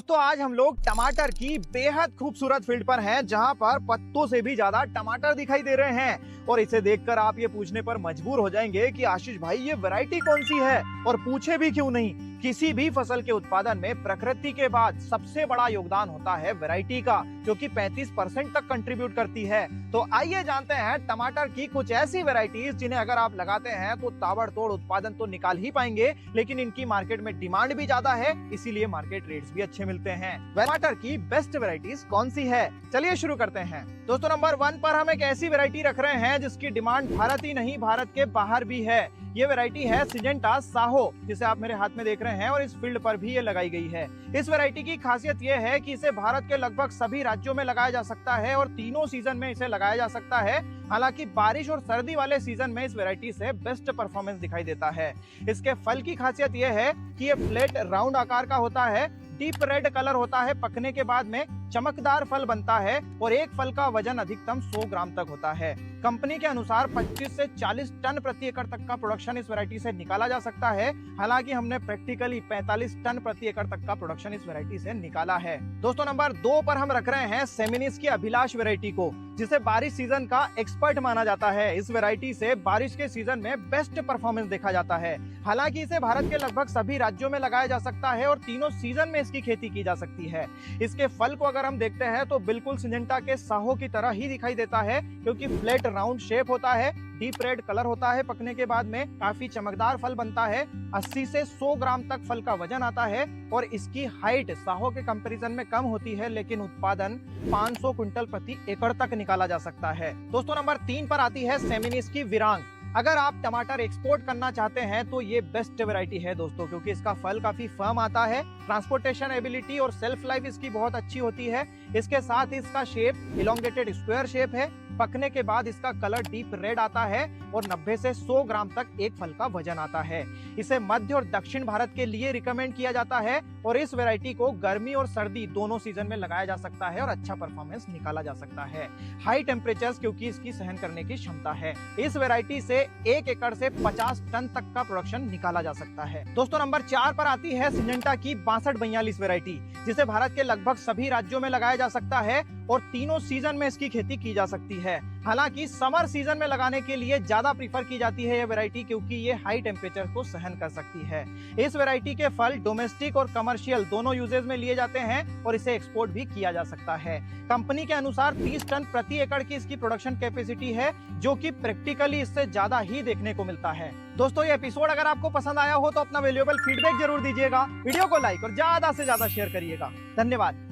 दोस्तों आज हम लोग टमाटर की बेहद खूबसूरत फील्ड पर हैं, जहां पर पत्तों से भी ज्यादा टमाटर दिखाई दे रहे हैं। और इसे देखकर आप ये पूछने पर मजबूर हो जाएंगे कि आशीष भाई ये वैरायटी कौन सी है, और पूछे भी क्यों नहीं। किसी भी फसल के उत्पादन में प्रकृति के बाद सबसे बड़ा योगदान होता है वैरायटी का, जो कि 35% तक कंट्रीब्यूट करती है। तो आइए जानते हैं टमाटर की कुछ ऐसी वैरायटीज जिन्हें अगर आप लगाते हैं तो ताबड़तोड़ उत्पादन तो निकाल ही पाएंगे, लेकिन इनकी मार्केट में डिमांड भी ज्यादा है, इसीलिए मार्केट रेट्स भी अच्छे मिलते हैं। टमाटर की बेस्ट वैरायटीज कौन सी है, चलिए शुरू करते हैं। दोस्तों नंबर 1 पर हम एक ऐसी वैरायटी रख रहे हैं जिसकी डिमांड भारत ही नहीं भारत के बाहर भी है। ये वैरायटी है सिजेंटा साहो, जिसे आप मेरे हाथ में देख रहे हैं, और इस फील्ड पर भी ये लगाई गई है। इस वैरायटी की खासियत ये है कि इसे भारत के लगभग सभी राज्यों में लगाया जा सकता है और तीनों सीजन में इसे लगाया जा सकता है। हालांकि बारिश और सर्दी वाले सीजन में इस वैरायटी से बेस्ट परफॉर्मेंस दिखाई देता है। इसके फल की खासियत ये है कि ये फ्लैट राउंड आकार का होता है, डीप रेड कलर होता है, पकने के बाद में चमकदार फल बनता है और एक फल का वजन अधिकतम 100 ग्राम तक होता है। कंपनी के अनुसार 25 से 40 टन प्रति एकड़ तक का प्रोडक्शन इस वैरायटी से निकाला जा सकता है। हालांकि हमने प्रैक्टिकली 45 टन प्रति एकड़ तक का प्रोडक्शन इस वैरायटी से निकाला है। दोस्तों नंबर 2 पर हम रख रहे हैं सेमिनिस की अभिलाष वैरायटी को, जिसे बारिश सीजन का एक्सपर्ट माना जाता है। इस वैरायटी से बारिश के सीजन में बेस्ट परफॉर्मेंस देखा जाता है। हालांकि इसे भारत के लगभग सभी राज्यों में लगाया जा सकता है और तीनों सीजन में इसकी खेती की जा सकती है। इसके फल को अगर हम देखते हैं तो बिल्कुल सिजेंटा के साहो की तरह ही दिखाई देता है, क्योंकि फ्लैट राउंड शेप होता है, डीप रेड कलर होता है, पकने के बाद में काफी चमकदार फल बनता है। 80 से 100 ग्राम तक फल का वजन आता है और इसकी हाइट साहो के कंपैरिजन में कम होती है, लेकिन उत्पादन 500 क्विंटल प्रति एकड़ तक निकाला जा सकता है। दोस्तों नंबर 3 पर आती है सेमिनिस की विरांग। अगर आप टमाटर एक्सपोर्ट करना चाहते हैं तो ये बेस्ट वैरायटी है दोस्तों, क्योंकि इसका फल काफी फर्म आता है, ट्रांसपोर्टेशन एबिलिटी और सेल्फ लाइफ इसकी बहुत अच्छी होती है। इसके साथ इसका शेप इलोंगेटेड स्क्वायर शेप है, पकने के बाद इसका कलर डीप रेड आता है और 90 से 100 ग्राम तक एक फल का वजन आता है। इसे मध्य और दक्षिण भारत के लिए रिकमेंड किया जाता है और इस वैरायटी को गर्मी और सर्दी दोनों सीजन में लगाया जा सकता है और अच्छा परफॉर्मेंस निकाला जा सकता है। हाई टेम्परेचर्स क्योंकि इसकी सहन करने की क्षमता है। इस वैरायटी से 1 एकड़ से 50 टन तक का प्रोडक्शन निकाला जा सकता है। दोस्तों नंबर 4 पर आती है सिजेंटा की 6242 वैरायटी, जिसे भारत के लगभग सभी राज्यों में लगाया जा सकता है और तीनों सीजन में इसकी खेती की जा सकती है। हालांकि समर सीजन में लगाने के लिए ज्यादा प्रीफर की जाती है ये वैरायटी, क्योंकि ये हाई टेम्परेचर को सहन कर सकती है। इस वैरायटी के फल डोमेस्टिक और कमर्शियल दोनों यूजेज में लिए जाते हैं और इसे एक्सपोर्ट भी किया जा सकता है। कंपनी के अनुसार 30 टन प्रति एकड़ की इसकी प्रोडक्शन कैपेसिटी है, जो कि प्रैक्टिकली इससे ज्यादा ही देखने को मिलता है। दोस्तों ये एपिसोड अगर आपको पसंद आया हो तो अपना वैल्यूएबल फीडबैक जरूर दीजिएगा, वीडियो को लाइक और ज्यादा से ज्यादा शेयर करिएगा। धन्यवाद।